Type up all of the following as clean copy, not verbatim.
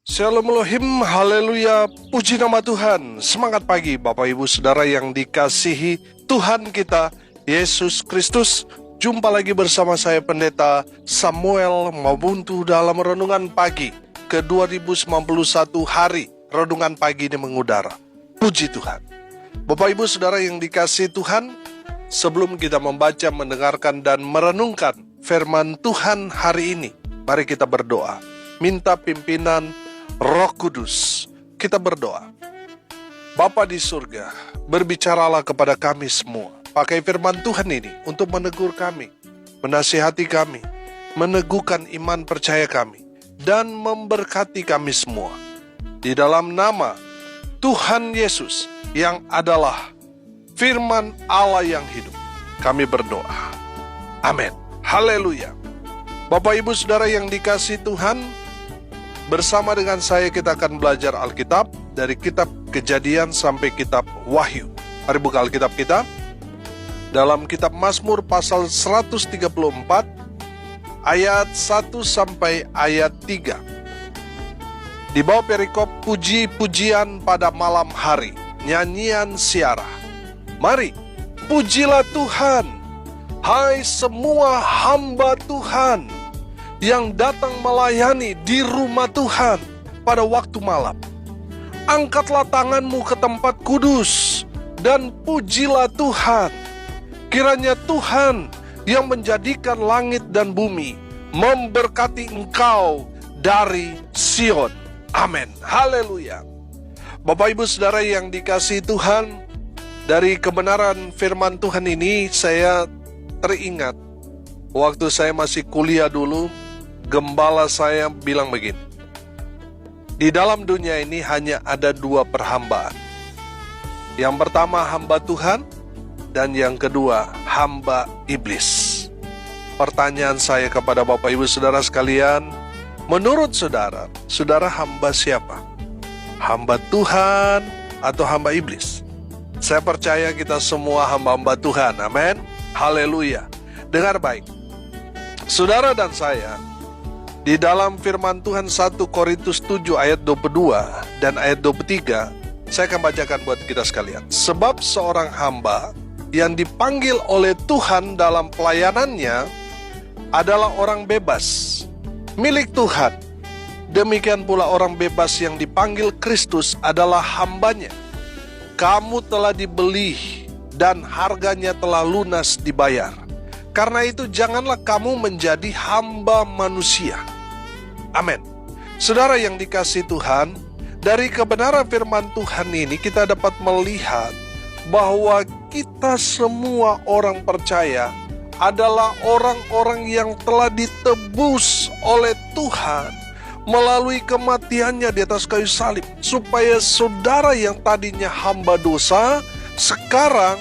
Shalom Elohim, haleluya, puji nama Tuhan. Semangat pagi Bapak Ibu Saudara yang dikasihi Tuhan kita, Yesus Kristus. Jumpa lagi bersama saya Pendeta Samuel Mabuntu dalam Renungan Pagi ke 2091 hari. Renungan pagi ini mengudara. Puji Tuhan. Bapak Ibu Saudara yang dikasihi Tuhan, sebelum kita membaca, mendengarkan, dan merenungkan firman Tuhan hari ini, mari kita berdoa. Minta pimpinan Roh Kudus. Kita berdoa. Bapa di surga, berbicaralah kepada kami semua. Pakai firman Tuhan ini untuk menegur kami, menasihati kami, meneguhkan iman percaya kami, dan memberkati kami semua. Di dalam nama Tuhan Yesus yang adalah firman Allah yang hidup, kami berdoa. Amin. Haleluya. Bapak Ibu Saudara yang dikasihi Tuhan, bersama dengan saya kita akan belajar Alkitab dari kitab Kejadian sampai kitab Wahyu. Mari buka Alkitab kita dalam kitab Mazmur pasal 134 ayat 1 sampai ayat 3. Di bawah perikop puji-pujian pada malam hari, nyanyian siarah. Mari pujilah Tuhan, hai semua hamba Tuhan yang datang melayani di rumah Tuhan pada waktu malam. Angkatlah tanganmu ke tempat kudus dan pujilah Tuhan. Kiranya Tuhan yang menjadikan langit dan bumi memberkati engkau dari Sion. Amin. Haleluya. Bapak Ibu Saudara yang dikasihi Tuhan, dari kebenaran firman Tuhan ini saya teringat waktu saya masih kuliah dulu. Gembala saya bilang begini, di dalam dunia ini hanya ada dua perhambaan. Yang pertama hamba Tuhan, dan yang kedua hamba iblis. Pertanyaan saya kepada Bapak Ibu Saudara sekalian, menurut saudara, saudara hamba siapa? Hamba Tuhan atau hamba iblis? Saya percaya kita semua hamba-hamba Tuhan, amin. Haleluya. Dengar baik, saudara dan saya, di dalam firman Tuhan 1 Korintus 7 ayat 22 dan ayat 23, saya akan bacakan buat kita sekalian. Sebab seorang hamba yang dipanggil oleh Tuhan dalam pelayanannya adalah orang bebas, milik Tuhan. Demikian pula orang bebas yang dipanggil Kristus adalah hambanya. Kamu telah dibeli dan harganya telah lunas dibayar. Karena itu janganlah kamu menjadi hamba manusia. Amin. Saudara yang dikasihi Tuhan, dari kebenaran firman Tuhan ini kita dapat melihat bahwa kita semua orang percaya adalah orang-orang yang telah ditebus oleh Tuhan melalui kematiannya di atas kayu salib, supaya saudara yang tadinya hamba dosa, sekarang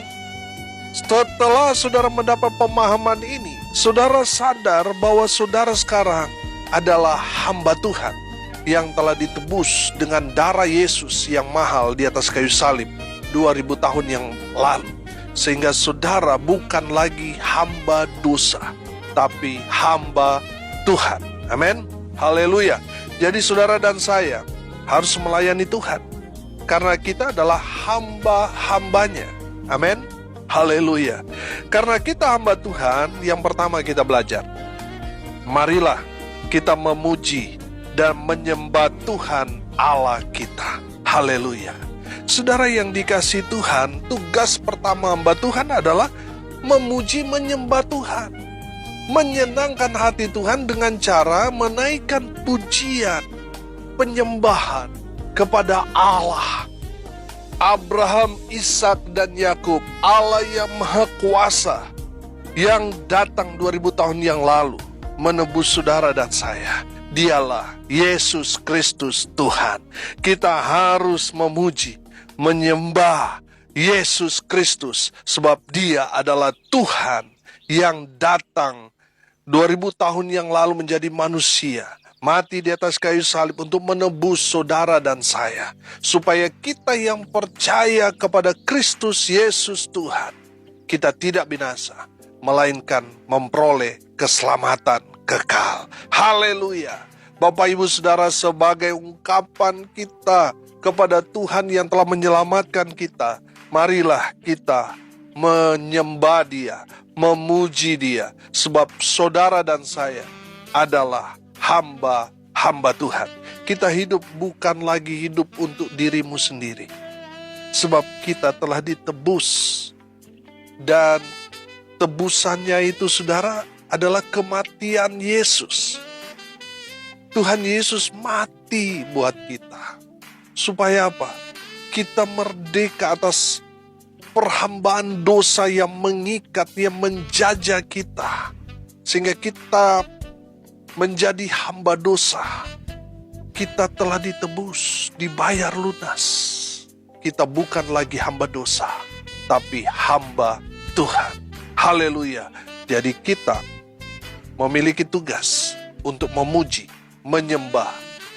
setelah saudara mendapat pemahaman ini, saudara sadar bahwa saudara sekarang adalah hamba Tuhan yang telah ditebus dengan darah Yesus yang mahal di atas kayu salib 2000 tahun yang lalu. Sehingga saudara bukan lagi hamba dosa, tapi hamba Tuhan. Amin. Haleluya. Jadi saudara dan saya harus melayani Tuhan, karena kita adalah hamba-hambanya. Amin. Haleluya. Karena kita hamba Tuhan, yang pertama kita belajar, marilah kita memuji dan menyembah Tuhan Allah kita. Haleluya. Saudara yang dikasihi Tuhan, tugas pertama hamba Tuhan adalah memuji menyembah Tuhan, menyenangkan hati Tuhan dengan cara menaikkan pujian, penyembahan kepada Allah Abraham, Ishak, dan Yakub, Allah yang Maha Kuasa, yang datang 2000 tahun yang lalu menebus saudara dan saya. Dialah Yesus Kristus Tuhan. Kita harus memuji, menyembah Yesus Kristus, sebab Dia adalah Tuhan yang datang 2000 tahun yang lalu menjadi manusia, mati di atas kayu salib untuk menebus saudara dan saya, supaya kita yang percaya kepada Kristus Yesus Tuhan, kita tidak binasa, melainkan memperoleh keselamatan kekal. Haleluya. Bapak Ibu Saudara, sebagai ungkapan kita kepada Tuhan yang telah menyelamatkan kita, marilah kita menyembah Dia, memuji Dia, sebab saudara dan saya adalah hamba Tuhan. Kita hidup bukan lagi hidup untuk dirimu sendiri, sebab kita telah ditebus, dan tebusannya itu, saudara, adalah kematian Yesus. Tuhan Yesus mati buat kita. Supaya apa? Kita merdeka atas perhambaan dosa yang mengikat, yang menjajah kita. Sehingga kita menjadi hamba dosa. Kita telah ditebus, dibayar lunas. Kita bukan lagi hamba dosa, tapi hamba Tuhan. Haleluya. Jadi kita memiliki tugas untuk memuji, menyembah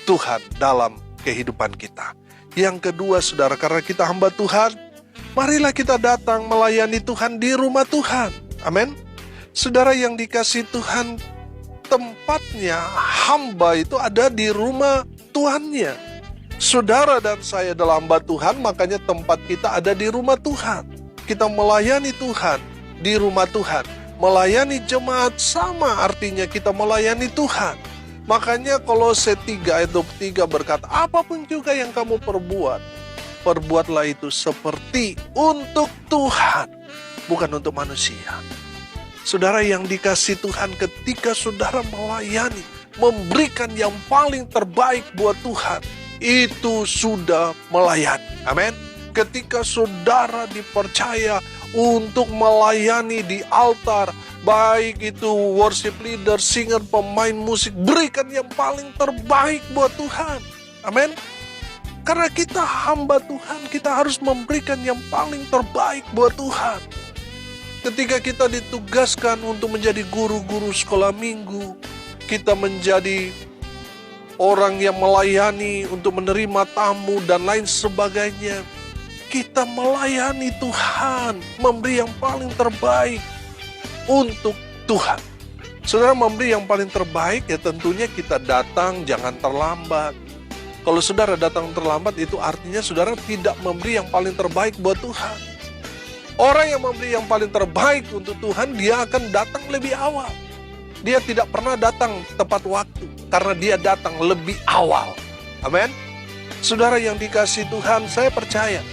Tuhan dalam kehidupan kita. Yang kedua, saudara, karena kita hamba Tuhan, marilah kita datang melayani Tuhan di rumah Tuhan. Amin. Saudara yang dikasihi Tuhan, tempatnya hamba itu ada di rumah Tuhannya. Saudara dan saya adalah hamba Tuhan, makanya tempat kita ada di rumah Tuhan. Kita melayani Tuhan di rumah Tuhan. Melayani jemaat sama artinya kita melayani Tuhan. Makanya Kolose 3 ayat 23 berkata, apapun juga yang kamu perbuat, perbuatlah itu seperti untuk Tuhan, bukan untuk manusia. Saudara yang dikasihi Tuhan, ketika saudara melayani, memberikan yang paling terbaik buat Tuhan, itu sudah melayani. Amin. Ketika saudara dipercaya untuk melayani di altar, baik itu worship leader, singer, pemain musik, berikan yang paling terbaik buat Tuhan. Amin. Karena kita hamba Tuhan, kita harus memberikan yang paling terbaik buat Tuhan. Ketika kita ditugaskan untuk menjadi guru-guru sekolah minggu, kita menjadi orang yang melayani untuk menerima tamu dan lain sebagainya. Kita melayani Tuhan, memberi yang paling terbaik untuk Tuhan. Saudara memberi yang paling terbaik, ya tentunya kita datang jangan terlambat. Kalau saudara datang terlambat, itu artinya saudara tidak memberi yang paling terbaik buat Tuhan. Orang yang memberi yang paling terbaik untuk Tuhan, dia akan datang lebih awal. Dia tidak pernah datang tepat waktu, karena dia datang lebih awal. Amin. Saudara yang dikasihi Tuhan, saya percaya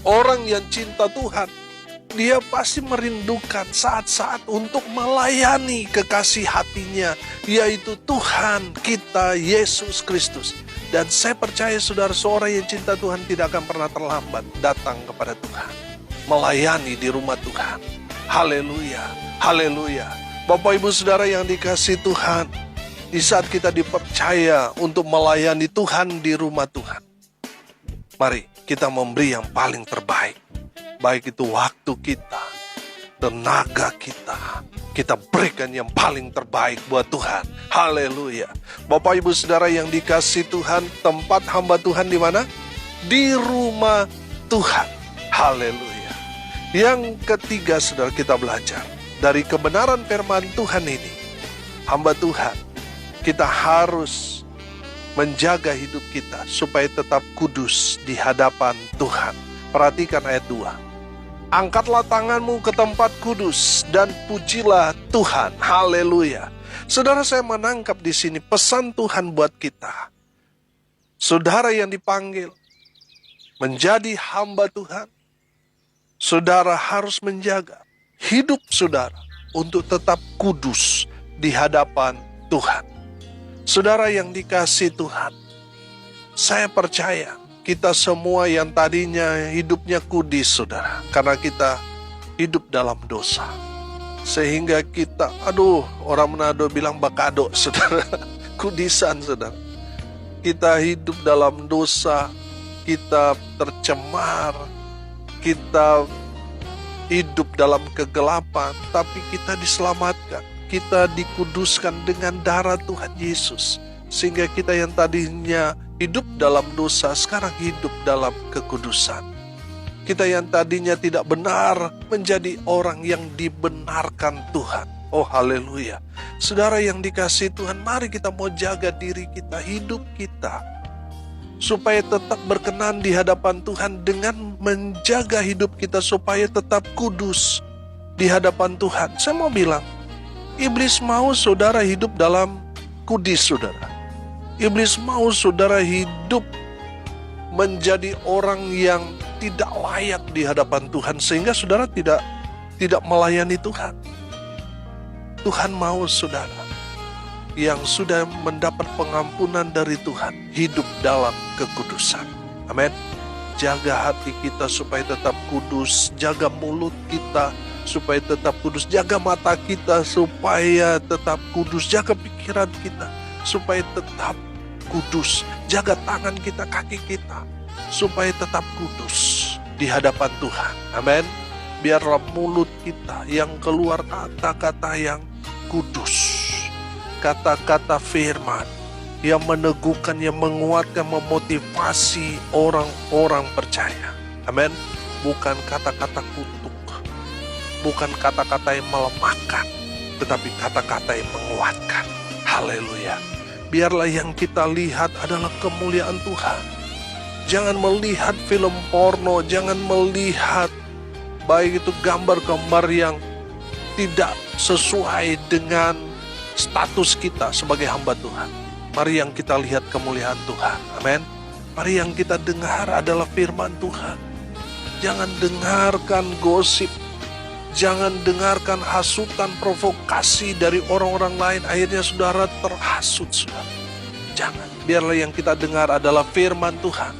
orang yang cinta Tuhan, dia pasti merindukan saat-saat untuk melayani kekasih hatinya, yaitu Tuhan kita, Yesus Kristus. Dan saya percaya saudara, seorang yang cinta Tuhan tidak akan pernah terlambat datang kepada Tuhan, melayani di rumah Tuhan. Haleluya, haleluya. Bapak Ibu Saudara yang dikasihi Tuhan, di saat kita dipercaya untuk melayani Tuhan di rumah Tuhan, mari kita memberi yang paling terbaik. Baik itu waktu kita, tenaga kita, kita berikan yang paling terbaik buat Tuhan. Haleluya. Bapak Ibu Saudara yang dikasihi Tuhan, tempat hamba Tuhan di mana? Di rumah Tuhan. Haleluya. Yang ketiga, saudara, kita belajar dari kebenaran firman Tuhan ini. Hamba Tuhan, kita harus menjaga hidup kita supaya tetap kudus di hadapan Tuhan. Perhatikan ayat 2. Angkatlah tanganmu ke tempat kudus dan pujilah Tuhan. Haleluya. Saudara, saya menangkap di sini pesan Tuhan buat kita. Saudara yang dipanggil menjadi hamba Tuhan, saudara harus menjaga hidup saudara untuk tetap kudus di hadapan Tuhan. Saudara yang dikasihi Tuhan, saya percaya kita semua yang tadinya hidupnya kudis, saudara, karena kita hidup dalam dosa. Sehingga kita, orang Manado bilang bakado, saudara, kudisan, saudara. Kita hidup dalam dosa, kita tercemar, kita hidup dalam kegelapan, tapi kita diselamatkan. Kita dikuduskan dengan darah Tuhan Yesus. Sehingga kita yang tadinya hidup dalam dosa, sekarang hidup dalam kekudusan. Kita yang tadinya tidak benar, menjadi orang yang dibenarkan Tuhan. Oh haleluya. Saudara yang dikasihi Tuhan, mari kita mau jaga diri kita, hidup kita, supaya tetap berkenan di hadapan Tuhan dengan menjaga hidup kita supaya tetap kudus di hadapan Tuhan. Saya mau bilang, iblis mau saudara hidup dalam kudis saudara. Iblis mau saudara hidup menjadi orang yang tidak layak di hadapan Tuhan, sehingga saudara tidak melayani Tuhan. Tuhan mau saudara yang sudah mendapat pengampunan dari Tuhan hidup dalam kekudusan. Amin. Jaga hati kita supaya tetap kudus, jaga mulut kita supaya tetap kudus, jaga mata kita supaya tetap kudus, jaga pikiran kita supaya tetap kudus, jaga tangan kita, kaki kita supaya tetap kudus di hadapan Tuhan. Amin. Biarlah mulut kita yang keluar kata-kata yang kudus, kata-kata firman yang meneguhkan, yang menguatkan, memotivasi orang-orang percaya. Amin. Bukan kata-kata kutuk, bukan kata-kata yang melemahkan, tetapi kata-kata yang menguatkan. Haleluya. Biarlah yang kita lihat adalah kemuliaan Tuhan. Jangan melihat film porno, jangan melihat baik itu gambar-gambar yang tidak sesuai dengan status kita sebagai hamba Tuhan. Mari yang kita lihat kemuliaan Tuhan. Amin. Mari yang kita dengar adalah firman Tuhan. Jangan dengarkan gosip. Jangan dengarkan hasutan, provokasi dari orang-orang lain. Akhirnya saudara terhasut, saudara. Jangan. Biarlah yang kita dengar adalah firman Tuhan.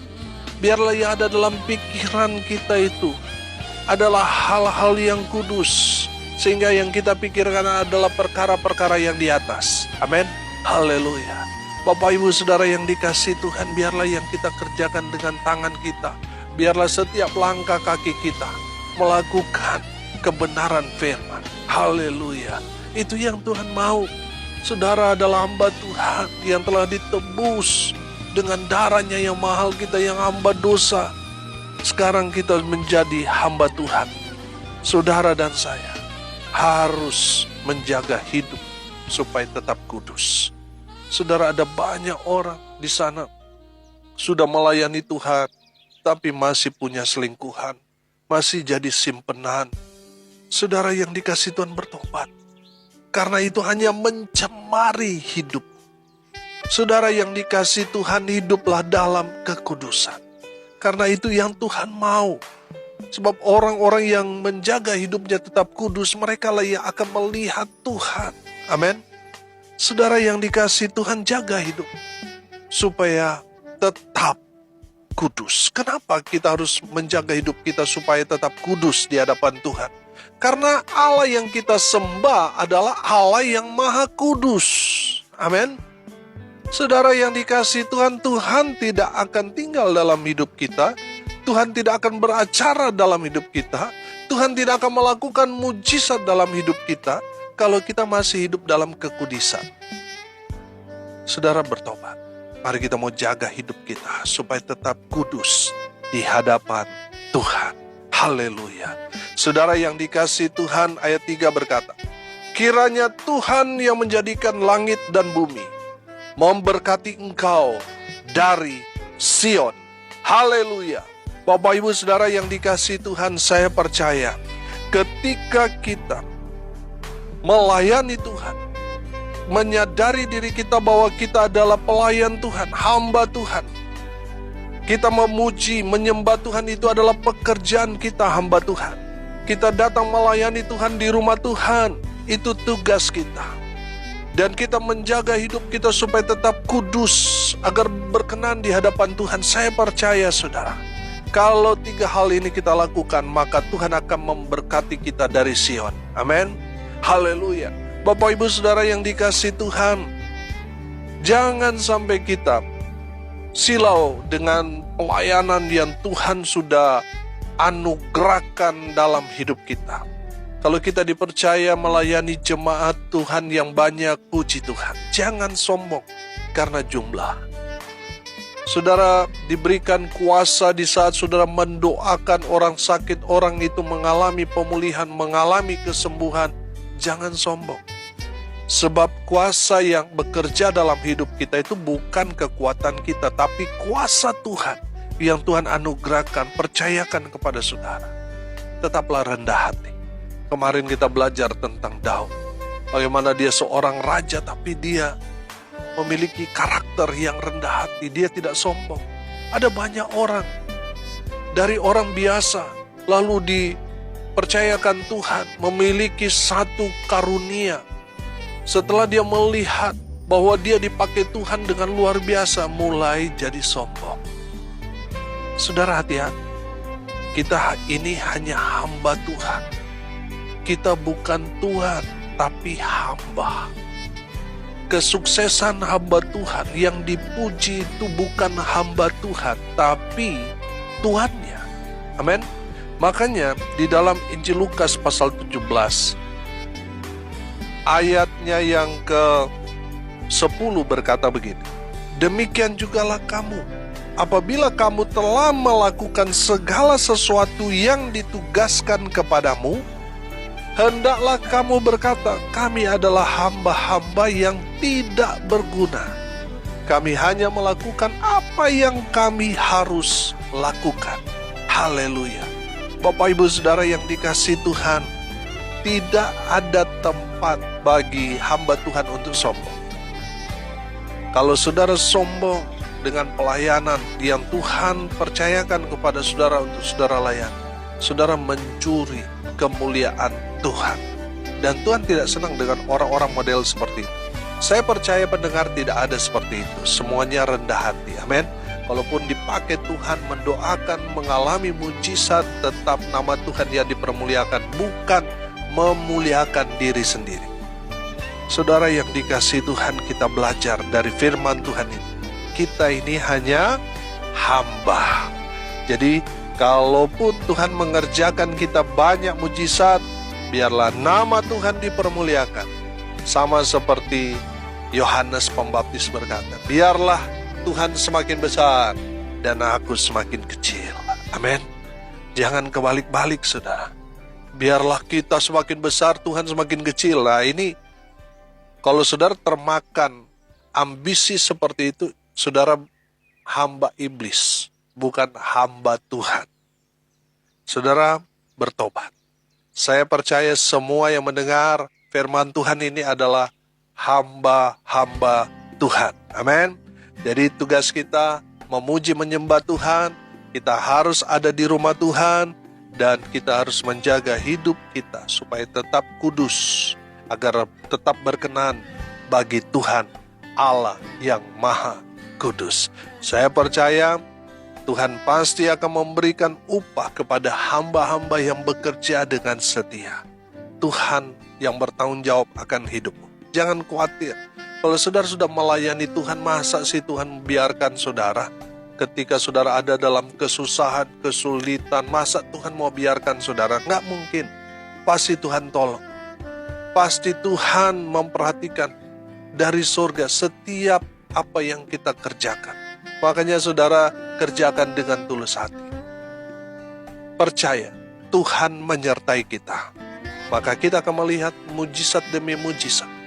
Biarlah yang ada dalam pikiran kita itu adalah hal-hal yang kudus, sehingga yang kita pikirkan adalah perkara-perkara yang di atas. Amin. Haleluya. Bapak Ibu Saudara yang dikasihi Tuhan, biarlah yang kita kerjakan dengan tangan kita. Biarlah setiap langkah kaki kita melakukan kebenaran firman. Haleluya. Itu yang Tuhan mau. Saudara adalah hamba Tuhan yang telah ditebus dengan darahnya yang mahal, kita yang hamba dosa. Sekarang kita menjadi hamba Tuhan. Saudara dan saya harus menjaga hidup supaya tetap kudus. Saudara, ada banyak orang di sana sudah melayani Tuhan, tapi masih punya selingkuhan, masih jadi simpenan. Saudara yang dikasihi Tuhan, bertobat. Karena itu hanya mencemari hidup. Saudara yang dikasihi Tuhan, hiduplah dalam kekudusan. Karena itu yang Tuhan mau. Sebab orang-orang yang menjaga hidupnya tetap kudus, mereka lah yang akan melihat Tuhan. Amin. Saudara yang dikasihi Tuhan, jaga hidup supaya tetap kudus. Kenapa kita harus menjaga hidup kita supaya tetap kudus di hadapan Tuhan? Karena Allah yang kita sembah adalah Allah yang maha kudus. Amin. Saudara yang dikasihi Tuhan, Tuhan tidak akan tinggal dalam hidup kita. Tuhan tidak akan beracara dalam hidup kita. Tuhan tidak akan melakukan mujizat dalam hidup kita kalau kita masih hidup dalam kekudusan. Saudara, bertobat. Mari kita mau jaga hidup kita supaya tetap kudus di hadapan Tuhan. Haleluya. Saudara yang dikasihi Tuhan, ayat 3 berkata, kiranya Tuhan yang menjadikan langit dan bumi memberkati engkau dari Sion. Haleluya. Bapak Ibu Saudara yang dikasihi Tuhan, saya percaya ketika kita melayani Tuhan, menyadari diri kita bahwa kita adalah pelayan Tuhan, hamba Tuhan, kita memuji, menyembah Tuhan, itu adalah pekerjaan kita, hamba Tuhan. Kita datang melayani Tuhan di rumah Tuhan, itu tugas kita. Dan kita menjaga hidup kita supaya tetap kudus, agar berkenan di hadapan Tuhan. Saya percaya saudara, kalau 3 hal ini kita lakukan, maka Tuhan akan memberkati kita dari Sion. Amin. Haleluya. Bapak Ibu Saudara yang dikasihi Tuhan, jangan sampai kita silau dengan pelayanan yang Tuhan sudah anugerahkan dalam hidup kita. Kalau kita dipercaya melayani jemaat Tuhan yang banyak, puji Tuhan. Jangan sombong karena jumlah. Saudara diberikan kuasa di saat saudara mendoakan orang sakit, orang itu mengalami pemulihan, mengalami kesembuhan. jangan sombong. Sebab kuasa yang bekerja dalam hidup kita itu bukan kekuatan kita, tapi kuasa Tuhan yang Tuhan anugerahkan, percayakan kepada saudara. Tetaplah rendah hati. Kemarin kita belajar tentang Daud. Bagaimana dia seorang raja, tapi dia memiliki karakter yang rendah hati. Dia tidak sombong. Ada banyak orang, dari orang biasa, lalu dipercayakan Tuhan, memiliki satu karunia. Setelah dia melihat bahwa dia dipakai Tuhan dengan luar biasa, mulai jadi sombong. Saudara, hati-hati. Kita ini hanya hamba Tuhan. Kita bukan Tuhan, tapi hamba. Kesuksesan hamba Tuhan yang dipuji itu bukan hamba Tuhan, tapi Tuhannya. Amin. Makanya di dalam Injil Lukas pasal 17, ayatnya yang ke-10 berkata begini, demikian jugalah kamu, apabila kamu telah melakukan segala sesuatu yang ditugaskan kepadamu, hendaklah kamu berkata, kami adalah hamba-hamba yang tidak berguna. Kami hanya melakukan apa yang kami harus lakukan. Haleluya. Bapak Ibu Saudara yang dikasihi Tuhan, tidak ada tempat bagi hamba Tuhan untuk sombong. Kalau saudara sombong dengan pelayanan yang Tuhan percayakan kepada saudara untuk saudara layan, saudara mencuri kemuliaan Tuhan. Dan Tuhan tidak senang dengan orang-orang model seperti itu. Saya percaya pendengar tidak ada seperti itu. Semuanya rendah hati. Amin. Walaupun dipakai Tuhan mendoakan, mengalami mujizat, tetap nama Tuhan yang dipermuliakan, bukan memuliakan diri sendiri. Saudara yang dikasihi Tuhan, kita belajar dari firman Tuhan ini. Kita ini hanya hamba. Jadi, kalaupun Tuhan mengerjakan kita banyak mujizat, biarlah nama Tuhan dipermuliakan. Sama seperti Yohanes Pembaptis berkata, biarlah Tuhan semakin besar dan aku semakin kecil. Amin. Jangan kebalik-balik, saudara. Biarlah kita semakin besar, Tuhan semakin kecil. Nah ini, kalau saudara termakan ambisi seperti itu, saudara hamba iblis, bukan hamba Tuhan. Saudara bertobat. Saya percaya semua yang mendengar firman Tuhan ini adalah hamba-hamba Tuhan. Amin. Jadi tugas kita memuji menyembah Tuhan, kita harus ada di rumah Tuhan, dan kita harus menjaga hidup kita supaya tetap kudus, agar tetap berkenan bagi Tuhan Allah yang Maha Kudus. Saya percaya Tuhan pasti akan memberikan upah kepada hamba-hamba yang bekerja dengan setia. Tuhan yang bertanggung jawab akan hidupmu. Jangan khawatir. Kalau saudara sudah melayani Tuhan, masa sih Tuhan biarkan saudara? Ketika saudara ada dalam kesusahan, kesulitan, masa Tuhan mau biarkan saudara? Nggak mungkin. Pasti Tuhan tolong. Pasti Tuhan memperhatikan dari surga setiap apa yang kita kerjakan. Makanya saudara kerjakan dengan tulus hati. Percaya, Tuhan menyertai kita. Maka kita akan melihat mujizat demi mujizat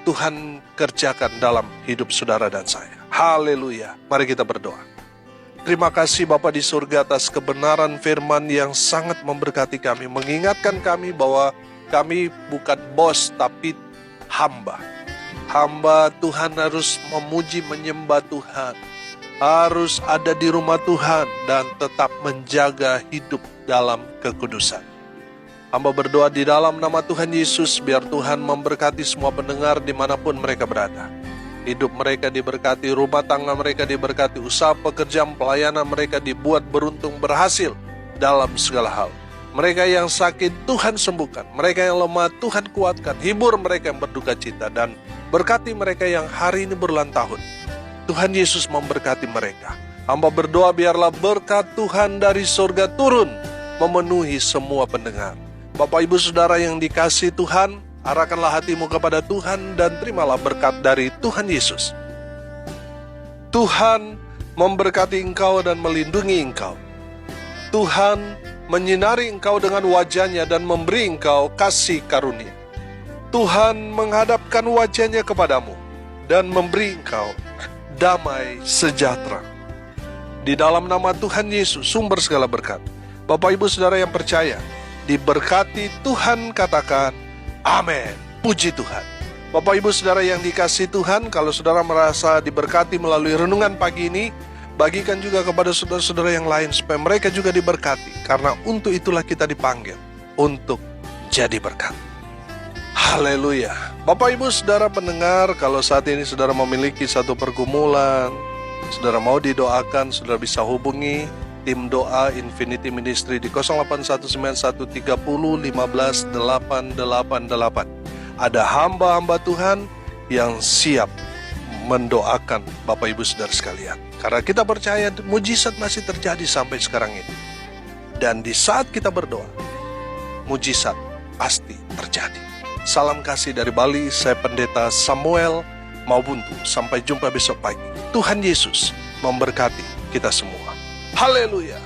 Tuhan kerjakan dalam hidup saudara dan saya. Haleluya. Mari kita berdoa. Terima kasih Bapa di surga atas kebenaran firman yang sangat memberkati kami. Mengingatkan kami bahwa kami bukan bos tapi hamba. Hamba Tuhan harus memuji menyembah Tuhan. Harus ada di rumah Tuhan dan tetap menjaga hidup dalam kekudusan. Hamba berdoa di dalam nama Tuhan Yesus, biar Tuhan memberkati semua pendengar dimanapun mereka berada. Hidup mereka diberkati, rumah tangga mereka diberkati, usaha pekerjaan pelayanan mereka dibuat beruntung berhasil dalam segala hal. Mereka yang sakit Tuhan sembuhkan, mereka yang lemah Tuhan kuatkan, hibur mereka yang berduka cita, dan berkati mereka yang hari ini berulang tahun. Tuhan Yesus memberkati mereka. Hamba berdoa biarlah berkat Tuhan dari surga turun memenuhi semua pendengar. Bapak Ibu Saudara yang dikasihi Tuhan, arahkanlah hatimu kepada Tuhan dan terimalah berkat dari Tuhan Yesus. Tuhan memberkati engkau dan melindungi engkau. Tuhan menyinari engkau dengan wajah-Nya dan memberi engkau kasih karunia. Tuhan menghadapkan wajahnya kepadamu dan memberi engkau damai sejahtera. Di dalam nama Tuhan Yesus, sumber segala berkat, Bapak Ibu Saudara yang percaya, diberkati Tuhan, katakan amin. Puji Tuhan. Bapak Ibu Saudara yang dikasihi Tuhan, kalau saudara merasa diberkati melalui renungan pagi ini, bagikan juga kepada saudara-saudara yang lain supaya mereka juga diberkati, karena untuk itulah kita dipanggil untuk jadi berkat. Haleluya. Bapak Ibu Saudara pendengar, kalau saat ini saudara memiliki satu pergumulan, saudara mau didoakan, saudara bisa hubungi tim doa Infinity Ministry di 081913158888. Ada hamba-hamba Tuhan yang siap mendoakan Bapak Ibu Saudara sekalian. Karena kita percaya mujizat masih terjadi sampai sekarang ini. Dan di saat kita berdoa, mujizat pasti terjadi. Salam kasih dari Bali, saya Pendeta Samuel Maubuntu. Sampai jumpa besok pagi. Tuhan Yesus memberkati kita semua. Haleluya.